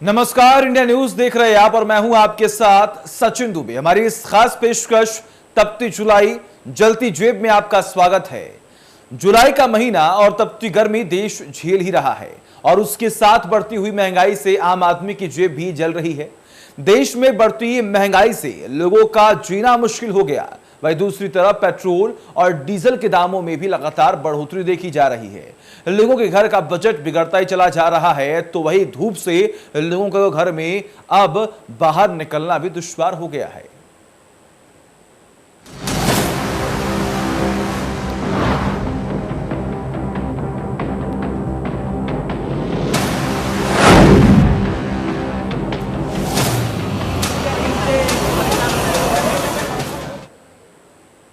नमस्कार, India news देख रहे हैं आप और मैं हूं आपके साथ सचिन दुबे। हमारी इस खास पेशकश तपती जुलाई जलती जेब में आपका स्वागत है। जुलाई का महीना और तपती गर्मी देश झेल ही रहा है और उसके साथ बढ़ती हुई महंगाई से आम आदमी की जेब भी जल रही है। देश में बढ़ती महंगाई से लोगों का जीना मुश्किल हो गया। वहीं दूसरी तरफ पेट्रोल और डीजल के दामों में भी लगातार बढ़ोतरी देखी जा रही है। लोगों के घर का बजट बिगड़ता ही चला जा रहा है, तो वही धूप से लोगों के घर में अब बाहर निकलना भी दुश्वार हो गया है।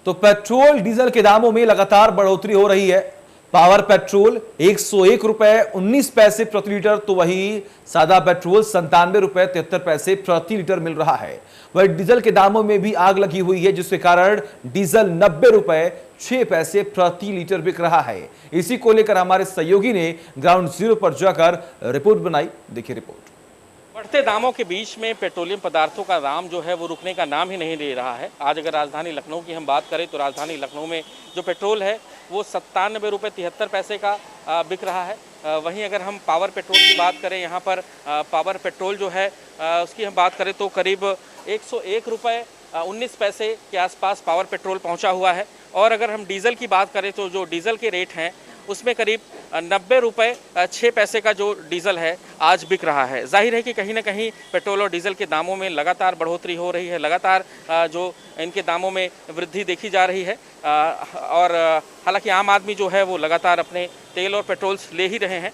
तो पेट्रोल डीजल के दामों में लगातार बढ़ोतरी हो रही है। पावर पेट्रोल 101 रुपए 19 पैसे प्रति लीटर, तो वही सादा पेट्रोल 97 रुपए 73 पैसे प्रति लीटर मिल रहा है। वही डीजल के दामों में भी आग लगी हुई है, जिसके कारण डीजल 90 रुपए 6 पैसे प्रति लीटर बिक रहा है। इसी को लेकर हमारे सहयोगी ने ग्राउंड जीरो पर जाकर रिपोर्ट बनाई। देखिए रिपोर्ट। बढ़ते दामों के बीच में पेट्रोलियम पदार्थों का दाम जो है वो रुकने का नाम ही नहीं ले रहा है। आज अगर राजधानी लखनऊ की हम बात करें तो राजधानी लखनऊ में जो पेट्रोल है वो 97 रुपये 73 पैसे का बिक रहा है। वहीं अगर हम पावर पेट्रोल की बात करें, यहाँ पर पावर पेट्रोल जो है उसकी हम बात करें तो करीब 101 रुपये 19 पैसे के आसपास पावर पेट्रोल पहुँचा हुआ है। और अगर हम डीजल की बात करें तो जो डीजल के रेट हैं उसमें करीब 90 रुपये 6 पैसे का जो डीजल है आज बिक रहा है। जाहिर है कि कहीं ना कहीं पेट्रोल और डीजल के दामों में लगातार बढ़ोतरी हो रही है, लगातार जो इनके दामों में वृद्धि देखी जा रही है। और हालांकि आम आदमी जो है वो लगातार अपने तेल और पेट्रोल ले ही रहे हैं।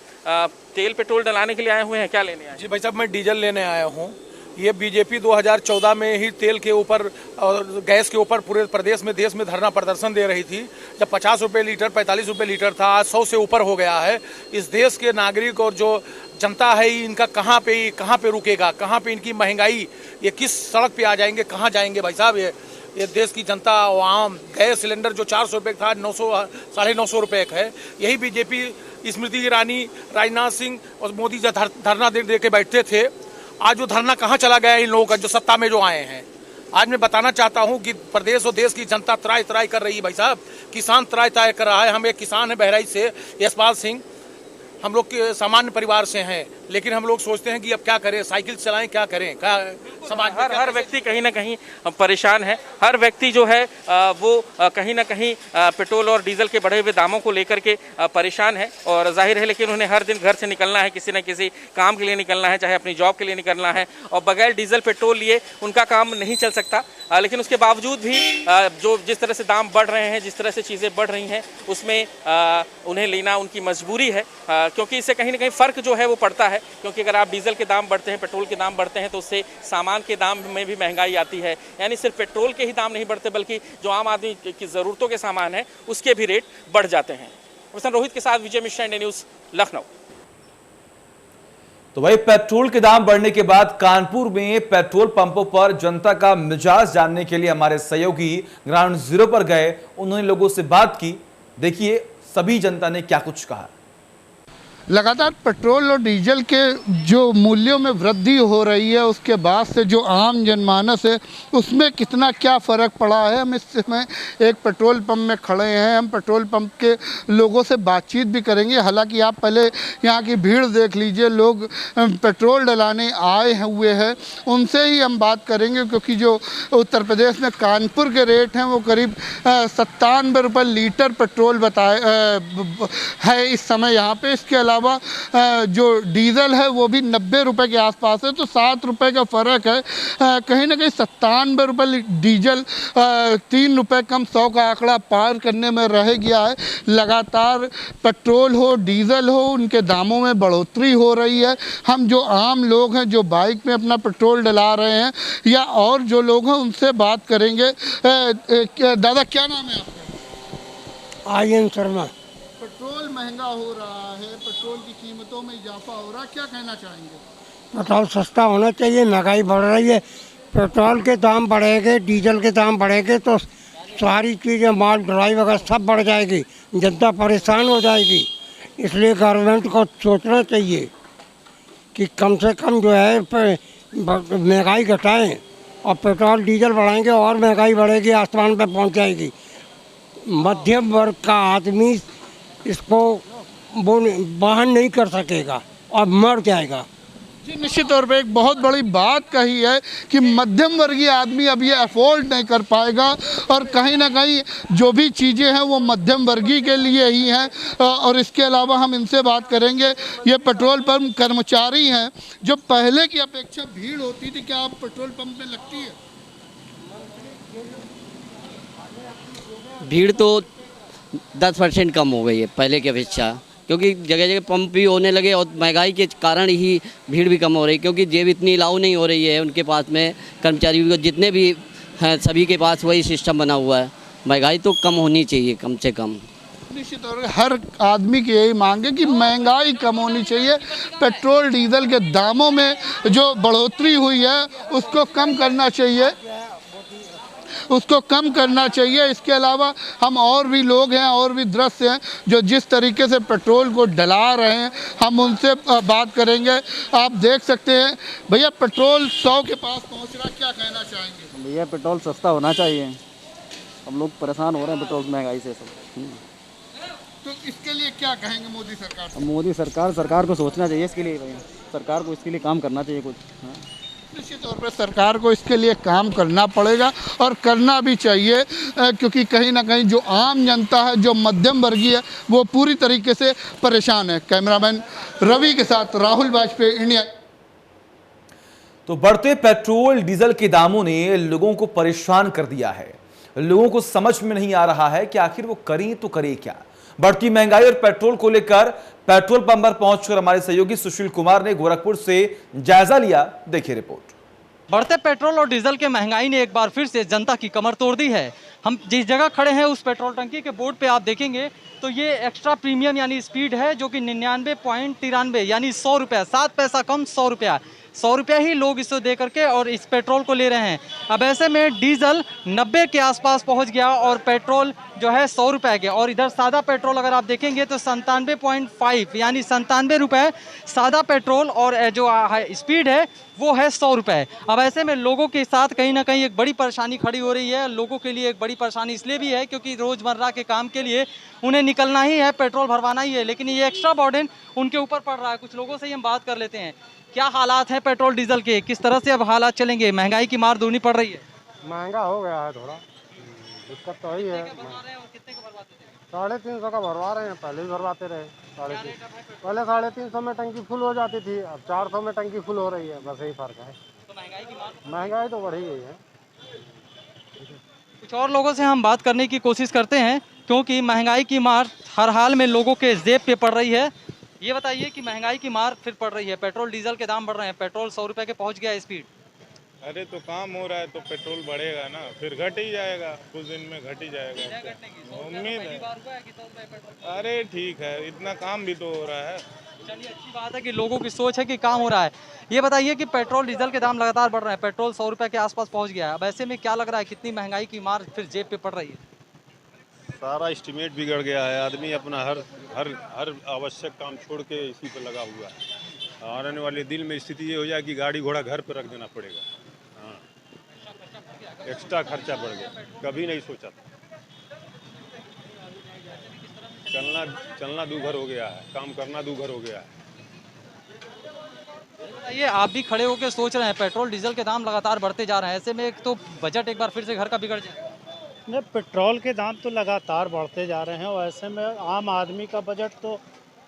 तेल पेट्रोल डलाने के लिए आए हुए हैं, क्या लेने आए? जी भाई साहब, मैं डीजल लेने आया हूँ। ये बीजेपी 2014 में ही तेल के ऊपर और गैस के ऊपर पूरे प्रदेश में देश में धरना प्रदर्शन दे रही थी। जब 50 रुपये लीटर 45 रुपये लीटर था, आज 100 से ऊपर हो गया है। इस देश के नागरिक और जो जनता है इनका कहाँ पे रुकेगा, कहाँ पे इनकी महंगाई, ये किस सड़क पे आ जाएंगे, कहाँ जाएंगे भाई साहब? ये देश की जनता आम गैस सिलेंडर जो 400 रुपये था 900 950 रुपये का है। यही बीजेपी स्मृति ईरानी, राजनाथ सिंह और मोदी जब धरना दे के बैठते थे, आज वो धरना कहाँ चला गया इन लोगों का जो सत्ता में जो आए हैं। आज मैं बताना चाहता हूँ कि प्रदेश और देश की जनता त्राई त्राई कर रही है भाई साहब। किसान त्राई त्राई कर रहा है। हम एक किसान है बहराइच से, यशपाल सिंह। हम लोग के सामान्य परिवार से हैं, लेकिन हम लोग सोचते हैं कि अब क्या करें, साइकिल चलाएं, क्या करें, क्या समाज हर व्यक्ति कहीं ना कहीं परेशान है। हर व्यक्ति जो है वो कहीं ना कहीं पेट्रोल और डीजल के बढ़े हुए दामों को लेकर के परेशान है। और जाहिर है लेकिन उन्हें हर दिन घर से निकलना है, किसी न किसी काम के लिए निकलना है, चाहे अपनी जॉब के लिए निकलना है, और बगैर डीजल पेट्रोल लिए उनका काम नहीं चल सकता। लेकिन उसके बावजूद भी जो जिस तरह से दाम बढ़ रहे हैं, जिस तरह से चीज़ें बढ़ रही हैं, उसमें उन्हें लेना उनकी मजबूरी है, क्योंकि इससे कहीं ना कहीं फ़र्क जो है वो पड़ता है। क्योंकि अगर आप डीजल के दाम बढ़ते हैं, पेट्रोल के दाम बढ़ते हैं, तो उससे सामान के दाम में भी महंगाई आती है। यानी सिर्फ पेट्रोल के ही दाम नहीं बढ़ते, बल्कि जो आम आदमी की ज़रूरतों के सामान है उसके भी रेट बढ़ जाते हैं। रोहित के साथ विजय मिश्रा, इंडिया न्यूज़, लखनऊ। तो वही पेट्रोल के दाम बढ़ने के बाद कानपुर में पेट्रोल पंपों पर जनता का मिजाज जानने के लिए हमारे सहयोगी ग्राउंड जीरो पर गए। उन्होंने लोगों से बात की। देखिए सभी जनता ने क्या कुछ कहा। लगातार पेट्रोल और डीजल के जो मूल्यों में वृद्धि हो रही है, उसके बाद से जो आम जनमानस है उसमें कितना क्या फ़र्क पड़ा है। हम इस समय एक पेट्रोल पंप में खड़े हैं। हम पेट्रोल पंप के लोगों से बातचीत भी करेंगे। हालांकि आप पहले यहाँ की भीड़ देख लीजिए, लोग पेट्रोल डलाने आए हुए हैं, उनसे ही हम बात करेंगे। क्योंकि जो उत्तर प्रदेश में कानपुर के रेट हैं वो करीब 97 रुपये लीटर पेट्रोल बताए है इस समय यहाँ पर। इसके अलावा जो डीजल है वो भी 90 रुपए के आसपास है, तो 7 रुपए का फ़र्क है। कहीं ना कहीं 97 रुपये डीजल 3 रुपये कम 100 का आंकड़ा पार करने में रह गया है। लगातार पेट्रोल हो डीजल हो, उनके दामों में बढ़ोतरी हो रही है। हम जो आम लोग हैं जो बाइक में अपना पेट्रोल डला रहे हैं या और जो लोग हैं उनसे बात करेंगे। दादा क्या नाम है आपका? आर्यन शर्मा। पेट्रोल महंगा हो रहा है, पेट्रोल की कीमतों में इजाफा हो रहा है, क्या कहना चाहेंगे? पेट्रोल सस्ता होना चाहिए, महंगाई बढ़ रही है। पेट्रोल के दाम बढ़ेंगे, डीजल के दाम बढ़ेंगे तो सारी चीज़ें, माल ढुलाई वगैरह सब बढ़ जाएगी, जनता परेशान हो जाएगी। इसलिए गवर्नमेंट को सोचना चाहिए कि कम से कम जो है महंगाई घटाएं, और पेट्रोल डीजल बढ़ाएंगे और महंगाई बढ़ेगी, आसमान पे पहुंच जाएगी। मध्यम वर्ग का आदमी इसको वो वहन नहीं कर सकेगा और मर जाएगा। जी, निश्चित तौर पे एक बहुत बड़ी बात कही है कि मध्यम वर्गीय आदमी अब ये अफोर्ड नहीं कर पाएगा, और कहीं ना कहीं जो भी चीज़ें हैं वो मध्यम वर्गीय के लिए ही हैं। और इसके अलावा हम इनसे बात करेंगे, ये पेट्रोल पंप कर्मचारी हैं। जो पहले की अपेक्षा भीड़ होती थी, क्या आप पेट्रोल पंप में लगती है? भीड़ तो 10% कम हो गई है पहले की अपेक्षा, क्योंकि जगह जगह पंप भी होने लगे और महंगाई के कारण ही भीड़ भी कम हो रही है, क्योंकि जेब इतनी अलाउ नहीं हो रही है उनके पास में। कर्मचारियों को जितने भी हैं सभी के पास वही सिस्टम बना हुआ है। महंगाई तो कम होनी चाहिए, कम से कम। निश्चित तौर पर हर आदमी की यही मांग है कि महंगाई कम होनी चाहिए। पेट्रोल डीजल के दामों में जो बढ़ोतरी हुई है उसको कम करना चाहिए, उसको कम करना चाहिए। इसके अलावा हम और भी लोग हैं, और भी दृश्य हैं जो जिस तरीके से पेट्रोल को डला रहे हैं, हम उनसे बात करेंगे। आप देख सकते हैं भैया, पेट्रोल 100 के पास पहुंच रहा, क्या कहना चाहेंगे? भैया पेट्रोल सस्ता होना चाहिए, हम लोग परेशान हो रहे हैं पेट्रोल महंगाई से सब। तो इसके लिए क्या कहेंगे मोदी सरकार से? मोदी सरकार को सोचना चाहिए इसके लिए, भैया सरकार को इसके लिए काम करना चाहिए कुछ। हाँ, निश्चित तौर पर सरकार को इसके लिए काम करना पड़ेगा और करना भी चाहिए, क्योंकि कहीं ना कहीं जो आम जनता है, जो मध्यम वर्गीय है, वो पूरी तरीके से परेशान है। कैमरामैन रवि के साथ राहुल वाजपेयी, इंडिया। तो बढ़ते पेट्रोल डीजल के दामों ने लोगों को परेशान कर दिया है। लोगों को समझ में नहीं आ रहा है कि आखिर वो करें तो करें क्या। बढ़ती महंगाई और पेट्रोल को लेकर पेट्रोल पंप पर पहुंचकर हमारे सहयोगी सुशील कुमार ने गोरखपुर से जायजा लिया। देखिए रिपोर्ट। बढ़ते पेट्रोल और डीजल के महंगाई ने एक बार फिर से जनता की कमर तोड़ दी है। हम जिस जगह खड़े हैं उस पेट्रोल टंकी के बोर्ड पे आप देखेंगे तो ये एक्स्ट्रा प्रीमियम यानी स्पीड है, जो कि 99.93 यानी 100 रुपया, 7 पैसा कम 100 रुपया। 100 रुपया ही लोग इसे दे करके और इस पेट्रोल को ले रहे हैं। अब ऐसे में डीजल 90 के आसपास पहुंच गया और पेट्रोल जो है 100 रुपये के, और इधर सादा पेट्रोल अगर आप देखेंगे तो 97.5 यानी 97 रुपये सादा पेट्रोल, और जो स्पीड है वो है 100 रुपये। अब ऐसे में लोगों के साथ कहीं ना कहीं एक बड़ी परेशानी खड़ी हो रही है। लोगों के लिए एक बड़ी परेशानी इसलिए भी है क्योंकि रोज़मर्रा के काम के लिए उन्हें निकलना ही है, पेट्रोल भरवाना ही है, लेकिन ये एक्स्ट्रा बर्डन उनके ऊपर पड़ रहा है। कुछ लोगों से ही हम बात कर लेते हैं, क्या हालात हैं पेट्रोल डीजल के, किस तरह से अब हालात चलेंगे, महंगाई की मार दूनी पड़ रही है। महंगा हो गया है थोड़ा, दिक्कत तो ही है। 350 का भरवा रहे हैं, पहले भी भरवाते रहे 350। पहले 350 में टंकी फुल हो जाती थी, अब 400 में टंकी फुल हो रही है, बस यही फर्क है। तो महंगाई की मार, महंगाई तो बढ़ी गई है। कुछ और लोगों से हम बात करने की कोशिश करते हैं, क्योंकि महंगाई की मार हर हाल में लोगों के जेब पे पड़ रही है। ये बताइए कि महंगाई की मार फिर पड़ रही है, पेट्रोल डीजल के दाम बढ़ रहे हैं, पेट्रोल 100 रुपये के पहुंच गया है स्पीड। अरे तो काम हो रहा है तो पेट्रोल बढ़ेगा ना, फिर घट ही जाएगा, कुछ दिन में घट ही जाएगा, उम्मीद है। अरे ठीक है, इतना काम भी तो हो रहा है। चलिए, अच्छी बात है कि लोगों की सोच है कि काम हो रहा है। ये बताइए कि पेट्रोल डीजल के दाम लगातार बढ़ रहे हैं, पेट्रोल 100 रुपये के आसपास पहुंच गया है। अब ऐसे में क्या लग रहा है, कितनी महंगाई की मार फिर जेब पे पड़ रही है? सारा एस्टिमेट बिगड़ गया है, आदमी अपना हर आवश्यक काम छोड़ के इसी पे लगा हुआ है। आने वाले दिन में स्थिति ये हो जाए कि गाड़ी घोड़ा घर पर रख देना पड़ेगा। हाँ, एक्स्ट्रा खर्चा बढ़ गया, कभी नहीं सोचा था। चलना दूभर हो गया है, काम करना दूभर हो गया है। ये आप भी खड़े होकर सोच रहे हैं, पेट्रोल डीजल के दाम लगातार बढ़ते जा रहे हैं, ऐसे में एक तो बजट एक बार फिर से घर का बिगड़ जाए। नहीं, पेट्रोल के दाम तो लगातार बढ़ते जा रहे हैं और ऐसे में आम आदमी का बजट तो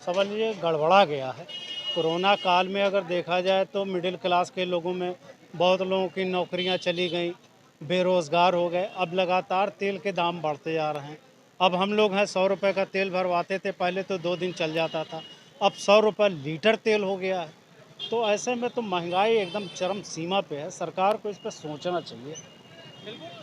समझिए गड़बड़ा गया है। कोरोना काल में अगर देखा जाए तो मिडिल क्लास के लोगों में बहुत लोगों की नौकरियां चली गई, बेरोज़गार हो गए। अब लगातार तेल के दाम बढ़ते जा रहे हैं। अब हम लोग हैं 100 रुपये का तेल भरवाते थे, पहले तो 2 दिन चल जाता था, अब 100 रुपये लीटर तेल हो गया है। तो ऐसे में तो महंगाई एकदम चरम सीमा पे है। सरकार को इस पर सोचना चाहिए।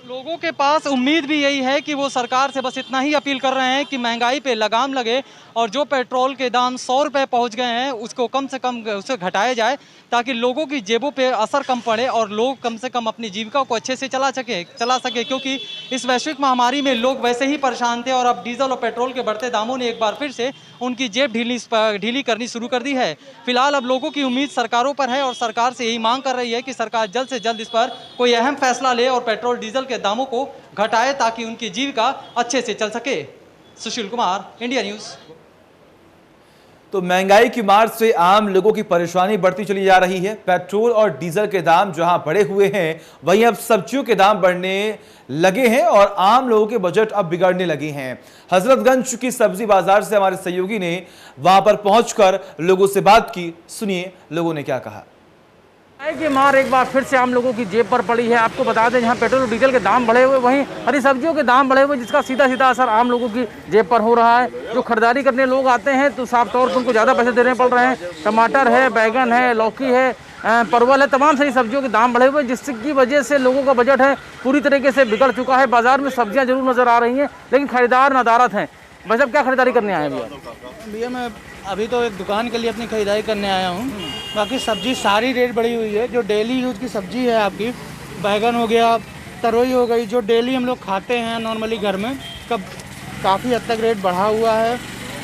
लोगों के पास उम्मीद भी यही है कि वो सरकार से बस इतना ही अपील कर रहे हैं कि महंगाई पे लगाम लगे और जो पेट्रोल के दाम 100 रुपये पहुँच गए हैं उसको कम से कम उसे घटाया जाए, ताकि लोगों की जेबों पे असर कम पड़े और लोग कम से कम अपनी जीविका को अच्छे से चला सके, क्योंकि इस वैश्विक महामारी में लोग वैसे ही परेशान थे और अब डीजल और पेट्रोल के बढ़ते दामों ने एक बार फिर से उनकी जेब ढीली करनी शुरू कर दी है। फिलहाल अब लोगों की उम्मीद सरकारों पर है और सरकार से यही मांग कर रही है कि सरकार जल्द से जल्द इस पर कोई अहम फैसला ले और पेट्रोल डीजल के दामों को घटाए, ताकि उनकी जीविका अच्छे से चल सके। Sushil Kumar, India news. तो महंगाई की मार से आम लोगों की परेशानी बढ़ती चली जा रही है। पेट्रोल और डीजल के दाम जहां बढ़े हुए हैं, वहीं अब सब्जियों के दाम बढ़ने लगे हैं और आम लोगों के बजट अब बिगड़ने लगे हैं। हजरतगंज की सब्जी बाजार से हमारे सहयोगी ने वहां पर पहुंचकर लोगों से बात की। सुनिए लोगों ने क्या कहा। महंगाई की मार एक बार फिर से आम लोगों की जेब पर पड़ी है। आपको बता दें, जहां पेट्रोल और डीजल के दाम बढ़े हुए, वहीं हरी सब्जियों के दाम बढ़े हुए, जिसका सीधा सीधा असर आम लोगों की जेब पर हो रहा है। जो खरीदारी करने लोग आते हैं तो साफ तौर पर उनको ज़्यादा पैसे देने पड़ रहे हैं। टमाटर है, बैगन है, लौकी है, परवल है, तमाम सारी सब्जियों के दाम बढ़े हुए, जिसकी वजह से लोगों का बजट है पूरी तरीके से बिगड़ चुका है। बाजार में सब्जियाँ जरूर नज़र आ रही हैं, लेकिन खरीदार नदारत हैं। भाई साहब, क्या खरीदारी करने आए हैं भैया? मैं अभी तो एक दुकान के लिए अपनी खरीदारी करने आया हूँ। बाकी सब्जी सारी रेट बढ़ी हुई है। जो डेली यूज़ की सब्जी है आपकी, बैगन हो गया, तरोई हो गई, जो डेली हम लोग खाते हैं नॉर्मली घर में, कब काफ़ी हद तक रेट बढ़ा हुआ है।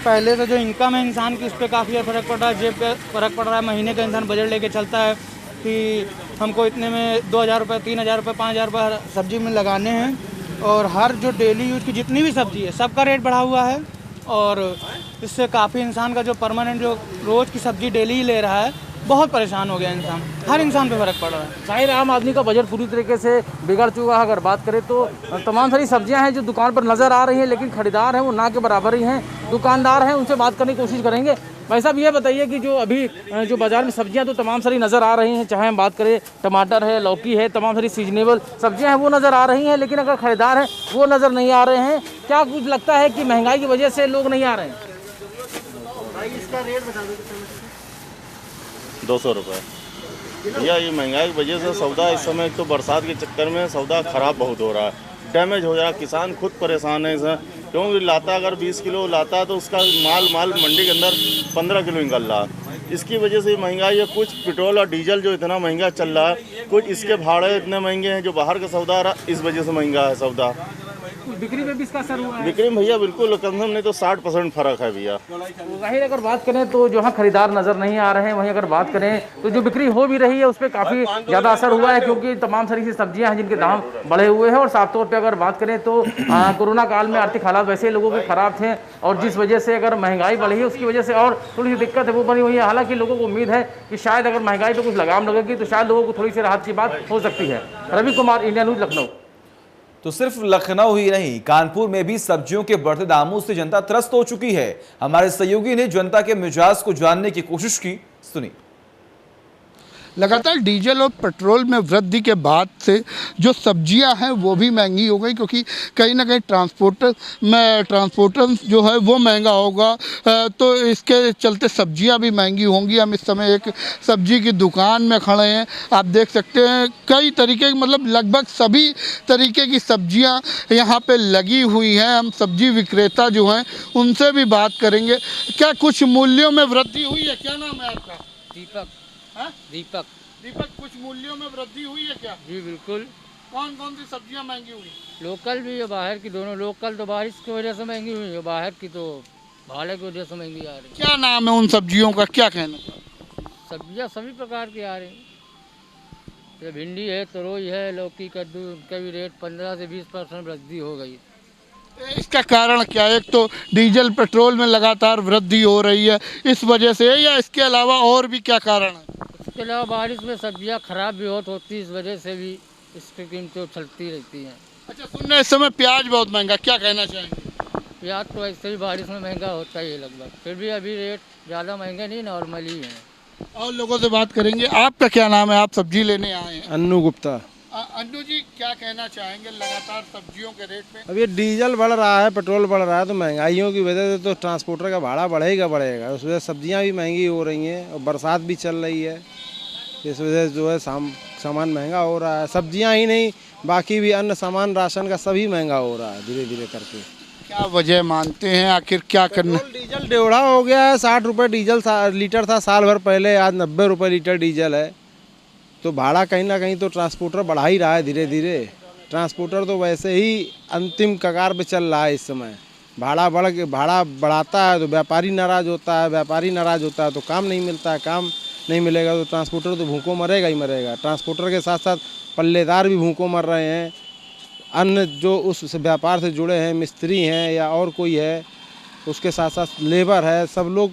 पहले से जो इनकम है इंसान की, उस पर काफ़ी फ़र्क पड़ रहा है, जेब पे फ़र्क पड़ रहा है। महीने का इंसान बजट लेके चलता है कि हमको इतने में 2000 रुपये, 3000 रुपये, 5000 रुपये सब्जी में लगाने हैं। और हर जो डेली यूज़ की जितनी भी सब्जी है, सबका रेट बढ़ा हुआ है। और इससे काफ़ी इंसान का जो परमानेंट जो रोज़ की सब्जी डेली ही ले रहा है, बहुत परेशान हो गया इंसान। हर इंसान पे फ़र्क पड़ रहा है। जाहिर आम आदमी का बजट पूरी तरीके से बिगड़ चुका है। अगर बात करें तो तमाम सारी सब्जियां हैं जो दुकान पर नज़र आ रही हैं, लेकिन खरीदार हैं वो ना के बराबर ही हैं। दुकानदार हैं, उनसे बात करने की कोशिश करेंगे। भाई साहब, ये बताइए कि जो अभी जो बाज़ार में सब्जियां तो तमाम सारी नज़र आ रही हैं, चाहे हम बात करें टमाटर है, लौकी है, तमाम सारी सीजनेबल सब्जियां हैं वो नज़र आ रही हैं, लेकिन अगर खरीदार हैं वो नज़र नहीं आ रहे हैं। क्या कुछ लगता है कि महंगाई की वजह से लोग नहीं आ रहे हैं? इसका रेट बता दो। 200 रुपये भैया। ये महंगाई की वजह से सौदा इस समय, तो बरसात के चक्कर में सौदा ख़राब बहुत हो रहा है, डैमेज हो रहा है। किसान खुद परेशान है इसमें, क्योंकि लाता अगर 20 किलो लाता है तो उसका माल मंडी के अंदर 15 किलो निकल रहा है। इसकी वजह से महंगाई है। कुछ पेट्रोल और डीजल जो इतना महंगा चल रहा है, कुछ इसके भाड़े इतने महंगे हैं, जो बाहर का सौदा आ रहा है, इस वजह से महंगा है सौदा। बिक्री में भी इसका असर हुआ है? बिक्री में भैया बिल्कुल कम नहीं तो 60% फ़र्क है भैया। जाहिर अगर बात करें तो जहाँ खरीदार नज़र नहीं आ रहे हैं, वहीं अगर बात करें तो जो बिक्री हो भी रही है उस पर काफ़ी ज़्यादा असर हुआ है, क्योंकि तमाम सारी सी सब्जियाँ हैं जिनके दाम बढ़े हुए हैं। और साफ तौर पर अगर बात करें तो कोरोना काल में आर्थिक हालात वैसे ही लोगों के ख़राब थे, और जिस वजह से अगर महंगाई बढ़ी है उसकी वजह से और थोड़ी सी दिक्कत है वो बनी हुई है। हालांकि लोगों को उम्मीद है कि शायद अगर महंगाई पर कुछ लगाम लगेगी तो शायद लोगों को थोड़ी सी राहत की बात हो सकती है। Ravi Kumar, India news, Lucknow. तो सिर्फ लखनऊ ही नहीं, कानपुर में भी सब्जियों के बढ़ते दामों से जनता त्रस्त हो चुकी है। हमारे सहयोगी ने जनता के मिजाज को जानने की कोशिश की, सुनी। लगातार डीजल और पेट्रोल में वृद्धि के बाद से जो सब्जियां हैं वो भी महंगी हो गई, क्योंकि कहीं ना कहीं ट्रांसपोर्टर जो है वो महंगा होगा, तो इसके चलते सब्जियां भी महंगी होंगी। हम इस समय एक सब्जी की दुकान में खड़े हैं, आप देख सकते हैं कई तरीके की, मतलब लगभग सभी तरीके की सब्जियां यहाँ पे लगी हुई हैं। हम सब्जी विक्रेता जो हैं उनसे भी बात करेंगे। क्या कुछ मूल्यों में वृद्धि हुई है? क्या नाम है आपका? दीपक। हाँ? दीपक। दीपक, कुछ मूल्यों में वृद्धि हुई है क्या? जी बिल्कुल। कौन कौन सी सब्जियां महंगी हुई? लोकल भी और बाहर की दोनों। लोकल तो बारिश की वजह से महंगी हुई है, बाहर की तो भाड़े की वजह से महंगी आ रही है। क्या नाम है उन सब्जियों का, क्या कहना? सब्जियां सभी प्रकार की आ रही, ये भिंडी है, तरोई है, लौकी, कद्दू, उनका भी रेट 15 से 20% वृद्धि हो गई। इसका कारण क्या है? एक तो डीजल पेट्रोल में लगातार वृद्धि हो रही है, इस वजह से, या इसके अलावा और भी क्या कारण है? इसके अलावा बारिश में सब्जियां खराब भी बहुत होती है, इस वजह से भी इसकी कीमतें चलती रहती हैं। अच्छा, सुनने इस समय प्याज बहुत महंगा, क्या कहना चाहेंगे? प्याज तो ऐसे भी बारिश में महंगा होता ही है लगभग, फिर भी अभी रेट ज़्यादा महंगे नहीं, नॉर्मल ही है। और लोगों से बात करेंगे। आपका क्या नाम है? आप सब्जी लेने आए हैं? अन्नू गुप्ता। अन्नू जी, क्या कहना चाहेंगे लगातार सब्जियों के रेट पे? अब ये डीजल बढ़ रहा है, पेट्रोल बढ़ रहा है, तो महंगाइयों की वजह से तो ट्रांसपोर्टर का भाड़ा बढ़ेगा। उस वजह से सब्जियां भी महंगी हो रही हैं और बरसात भी चल रही है। इस वजह से जो है सामान महंगा हो रहा है। सब्जियां ही नहीं, बाकी भी अन्य सामान राशन का सभी महंगा हो रहा है धीरे धीरे करके। क्या वजह मानते हैं, आखिर क्या करना? डीजल डेढ़ा हो गया है। 60 रुपये डीजल लीटर था साल भर पहले, आज 90 रुपये लीटर डीजल है। तो भाड़ा कहीं ना कहीं तो ट्रांसपोर्टर बढ़ा ही रहा है धीरे धीरे। ट्रांसपोर्टर तो वैसे ही अंतिम कगार पे चल रहा है इस समय। भाड़ा बढ़ाता है तो व्यापारी नाराज़ होता है, व्यापारी नाराज़ होता है तो काम नहीं मिलता है, काम नहीं मिलेगा तो ट्रांसपोर्टर तो भूखों मरेगा ही मरेगा। ट्रांसपोर्टर के साथ साथ पल्लेदार भी भूखों मर रहे हैं। अन्य जो उस व्यापार से जुड़े हैं, मिस्त्री हैं या और कोई है, उसके साथ साथ लेबर है, सब लोग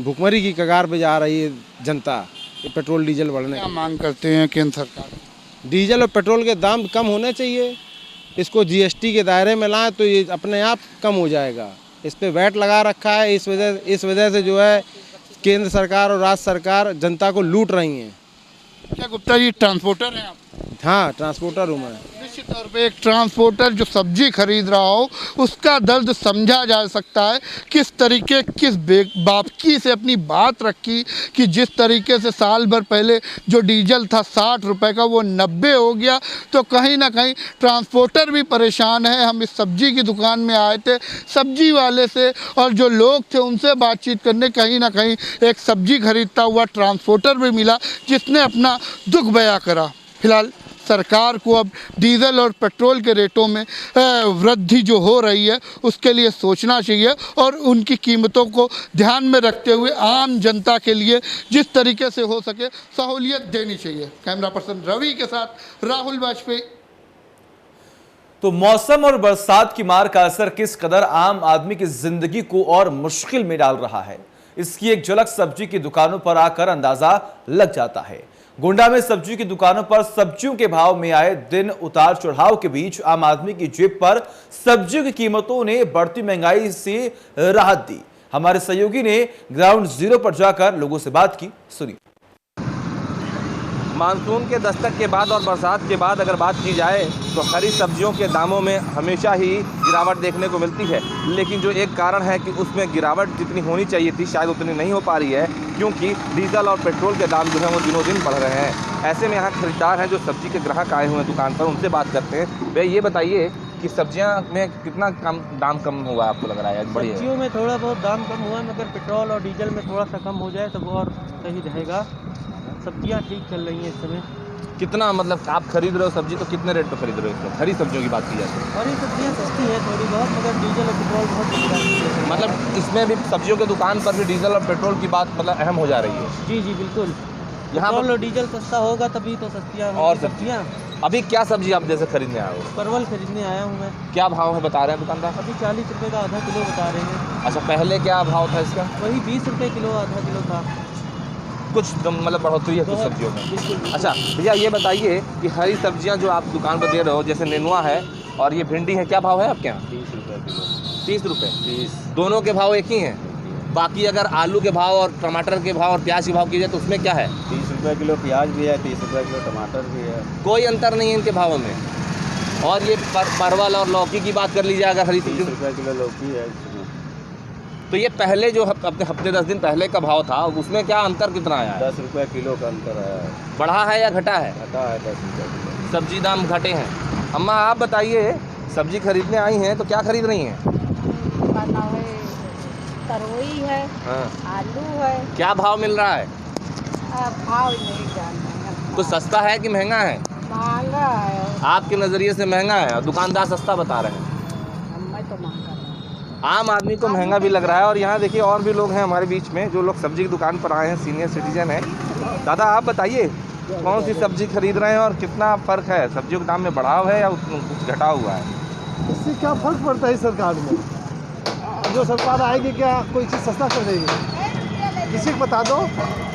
भुखमरी की कगार पे जा रही है जनता। ये पेट्रोल डीजल बढ़ने क्या मांग करते हैं केंद्र सरकार? डीजल और पेट्रोल के दाम कम होने चाहिए। इसको जीएसटी के दायरे में लाएं तो ये अपने आप कम हो जाएगा। इस पे वैट लगा रखा है, इस वजह से जो है केंद्र सरकार और राज्य सरकार जनता को लूट रही हैं। क्या गुप्ता जी ट्रांसपोर्टर हैं आप? हाँ, ट्रांसपोर्टर हूँ मैं। निश्चित तौर पे एक ट्रांसपोर्टर जो सब्जी खरीद रहा हो उसका दर्द समझा जा सकता है। किस तरीके किस बेबाकी से अपनी बात रखी कि जिस तरीके से साल भर पहले जो डीजल था 60 रुपये का वो 90 हो गया, तो कहीं ना कहीं ट्रांसपोर्टर भी परेशान है। हम इस सब्जी की दुकान में आए थे, सब्जी वाले से और जो लोग थे उनसे बातचीत करने, कहीं ना कहीं एक सब्जी खरीदता हुआ ट्रांसपोर्टर भी मिला जिसने अपना दुख बयां करा। फिलहाल सरकार को अब डीजल और पेट्रोल के रेटों में वृद्धि जो हो रही है उसके लिए सोचना चाहिए और उनकी कीमतों को ध्यान में रखते हुए आम जनता के लिए जिस तरीके से हो सके सहूलियत देनी चाहिए। कैमरा पर्सन रवि के साथ राहुल वाजपेयी। तो मौसम और बरसात की मार का असर किस कदर आम आदमी की जिंदगी को और मुश्किल में डाल रहा है, इसकी एक झलक सब्जी की दुकानों पर आकर अंदाजा लग जाता है। गोंडा में सब्जी की दुकानों पर सब्जियों के भाव में आए दिन उतार चढ़ाव के बीच आम आदमी की जेब पर सब्जियों की कीमतों ने बढ़ती महंगाई से राहत दी। हमारे सहयोगी ने ग्राउंड जीरो पर जाकर लोगों से बात की, सुनिए। मानसून के दस्तक के बाद और बरसात के बाद अगर बात की जाए तो हरी सब्जियों के दामों में हमेशा ही गिरावट देखने को मिलती है, लेकिन जो एक कारण है कि उसमें गिरावट जितनी होनी चाहिए थी शायद उतनी नहीं हो पा रही है, क्योंकि डीजल और पेट्रोल के दाम जो हैं वो दिनों दिन बढ़ रहे हैं। ऐसे में यहाँ खरीदार हैं जो सब्जी के ग्राहक आए हुए हैं दुकान पर, उनसे बात करते हैं। भैया ये बताइए कि सब्जियाँ में कितना दाम कम हुआ आपको लग रहा है? सब्जियों में थोड़ा बहुत दाम कम हुआ, मगर पेट्रोल और डीजल में थोड़ा सा कम हो जाए तो वो और सही रहेगा। सब्जियां ठीक चल रही हैं इस समय। कितना मतलब आप खरीद रहे हो सब्जी तो कितने रेट पर खरीद रहे हो इसको? हरी सब्जियों की बात की जाए तो हरी सब्जियां सस्ती है थोड़ी बहुत, मगर डीजल और पेट्रोल बहुत महंगा है। मतलब इसमें भी सब्जियों के दुकान पर भी डीजल और पेट्रोल की बात मतलब अहम हो जा रही है। जी जी बिल्कुल, यहाँ पेट्रोल और डीजल सस्ता होगा तभी तो सस्तियाँ और सब्जियाँ। अभी क्या सब्जी आप जैसे खरीदने आए हो? परवल खरीदने आया हूँ मैं। क्या भाव है बता रहे हैं दुकानदार? अभी 40 रुपये का आधा किलो बता रहे हैं। अच्छा, पहले क्या भाव था इसका? वही 20 रुपये किलो आधा किलो था। कुछ मतलब बढ़ोतरी है कुछ सब्जियों में। अच्छा भैया ये बताइए कि हरी सब्जियां जो आप दुकान पर दे रहे हो, जैसे नेनुआ है और ये भिंडी है, क्या भाव है आपके यहाँ? 30 रुपये किलो। 30 रुपये? दोनों के भाव एक ही हैं? बाकी अगर आलू के भाव और टमाटर के भाव और प्याज के भाव किए जाए तो उसमें क्या है? 30 रुपये किलो प्याज भी है, 30 रुपये किलो टमाटर भी है। कोई अंतर नहीं है इनके भावों में। और ये परवल और लौकी की बात कर लीजिए, अगर हरी 30 रुपये किलो लौकी है। तो ये पहले जो अपने हफ्ते 10 दिन पहले का भाव था उसमें क्या अंतर कितना आया है? 10 रुपये किलो का अंतर है। बढ़ा है या घटा है? घटा है 10 रुपये किलो। सब्जी दाम घटे हैं। अम्मा आप बताइए, सब्जी खरीदने आई हैं तो क्या खरीद रही हैं? तरोई है, हाँ। आलू है। क्या भाव मिल रहा है? भाव नहीं जानते। तो सस्ता है कि महंगा है? महंगा है। आपके नज़रिए से महंगा है और दुकानदार सस्ता बता रहे हैं। मैं तो महंगा, आम आदमी को महंगा भी लग रहा है। और यहाँ देखिए और भी लोग हैं हमारे बीच में जो लोग सब्जी की दुकान पर आए हैं, सीनियर सिटीजन है। दादा आप बताइए कौन सी सब्जी खरीद रहे हैं और कितना फ़र्क है? सब्जियों के दाम में बढ़ाव है या कुछ घटा हुआ है? इससे क्या फ़र्क पड़ता है सरकार में? जो सरकार आएगी क्या कोई चीज़ सस्ता कर देगी? किसी को बता दो,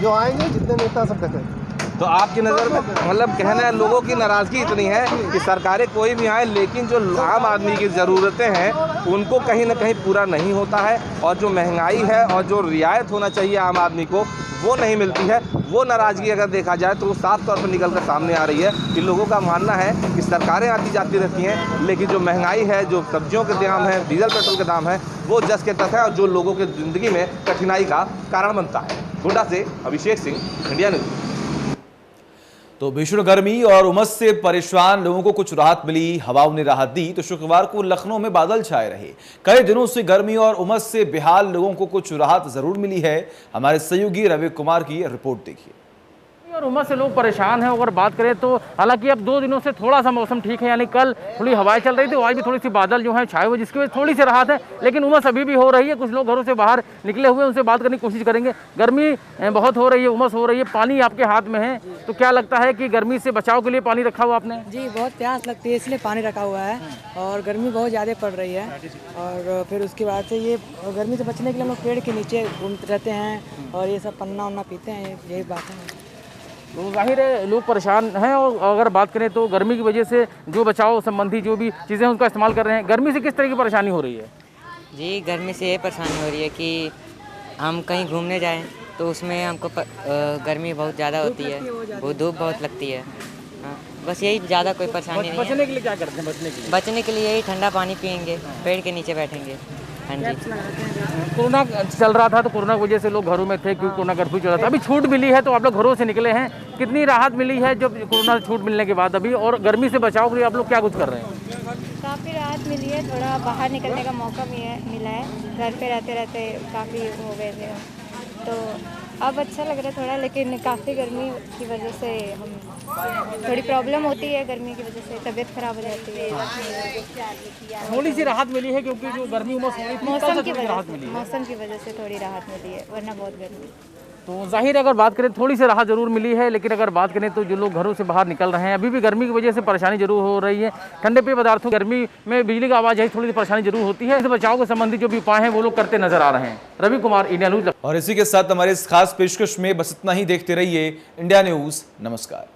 जो आएंगे जितने नेता सब कहते हैं। तो आपकी नज़र में मतलब कहना है लोगों की नाराज़गी इतनी है कि सरकारें कोई भी आए लेकिन जो आम आदमी की ज़रूरतें हैं उनको कहीं ना कहीं पूरा नहीं होता है, और जो महंगाई है और जो रियायत होना चाहिए आम आदमी को वो नहीं मिलती है। वो नाराज़गी अगर देखा जाए तो वो साफ तौर पर निकल कर सामने आ रही है कि लोगों का मानना है कि सरकारें आती जाती रहती हैं, लेकिन जो महंगाई है, जो सब्जियों के दाम है, डीजल पेट्रोल के दाम है, वो जस के तस है और जो लोगों की ज़िंदगी में कठिनाई का कारण बनता है। गोंडा से अभिषेक सिंह, इंडिया न्यूज़। तो भीषण गर्मी और उमस से परेशान लोगों को कुछ राहत मिली, हवाओं ने राहत दी। तो शुक्रवार को लखनऊ में बादल छाए रहे। कई दिनों से गर्मी और उमस से बेहाल लोगों को कुछ राहत जरूर मिली है। हमारे सहयोगी रवि कुमार की रिपोर्ट देखिए। और उमस से लोग परेशान हैं। अगर बात करें तो हालांकि अब 2 दिनों से थोड़ा सा मौसम ठीक है, यानी कल थोड़ी हवाएं चल रही थी, आज भी थोड़ी सी बादल जो है छाए हुए, जिसकी वजह से थोड़ी सी राहत है। लेकिन उमस अभी भी हो रही है। कुछ लोग घरों से बाहर निकले हुए, उनसे बात करने की कोशिश करेंगे। गर्मी बहुत हो रही है, उमस हो रही है, पानी आपके हाथ में है, तो क्या लगता है कि गर्मी से बचाव के लिए पानी रखा हुआ आपने? जी, बहुत प्यास लगती है इसलिए पानी रखा हुआ है, और गर्मी बहुत ज़्यादा पड़ रही है। और फिर उसके बाद से ये गर्मी से बचने के लिए हम लोग पेड़ के नीचे घूमते रहते हैं और ये सब पन्ना वन्ना पीते हैं, यही बात है। तो जाहिर है लोग परेशान हैं। और अगर बात करें तो गर्मी की वजह से जो बचाव संबंधी जो भी चीज़ें उनका इस्तेमाल कर रहे हैं। गर्मी से किस तरह की परेशानी हो रही है? जी, गर्मी से ये परेशानी हो रही है कि हम कहीं घूमने जाएं तो उसमें हमको गर्मी बहुत ज़्यादा होती है, वो धूप बहुत लगती है। हाँ, बस यही ज़्यादा कोई परेशानी नहीं है। बचने के लिए क्या करते हैं? बचने के लिए यही ठंडा पानी पियेंगे, पेड़ के नीचे बैठेंगे। हाँ जी। कोरोना चल रहा था तो कोरोना की वजह से लोग घरों में थे, क्योंकि कोरोना कर्फ्यू चल रहा था। अभी छूट मिली है तो आप लोग घरों से निकले हैं, कितनी राहत मिली है जब कोरोना छूट मिलने के बाद अभी? और गर्मी से बचाव के लिए आप लोग क्या कुछ कर रहे हैं? काफ़ी राहत मिली है, थोड़ा बाहर निकलने का मौका मिला है। घर पे रहते रहते काफ़ी हो गए थे, तो अब अच्छा लग रहा है थोड़ा। लेकिन काफ़ी गर्मी की वजह से हम थोड़ी प्रॉब्लम होती है, गर्मी की वजह से तबीयत खराब हो जाती है। थोड़ी सी राहत मिली है क्योंकि जो गर्मी मौसम की वजह से थोड़ी राहत मिली है, वरना बहुत गर्मी। तो जाहिर है अगर बात करें थोड़ी सी राहत जरूर मिली है। लेकिन अगर बात करें तो जो लोग घरों से बाहर निकल रहे हैं, अभी भी गर्मी की वजह से परेशानी जरूर हो रही है। ठंडे पेय पदार्थों, गर्मी में बिजली का आवाज है, थोड़ी सी परेशानी जरूर होती है। इससे बचाव के संबंधी जो भी उपाय हैं वो लोग करते नजर आ रहे हैं। Ravi Kumar, India news. और इसी के साथ हमारे इस खास पेशकश में बस इतना ही। देखते रहिए इंडिया न्यूज। नमस्कार।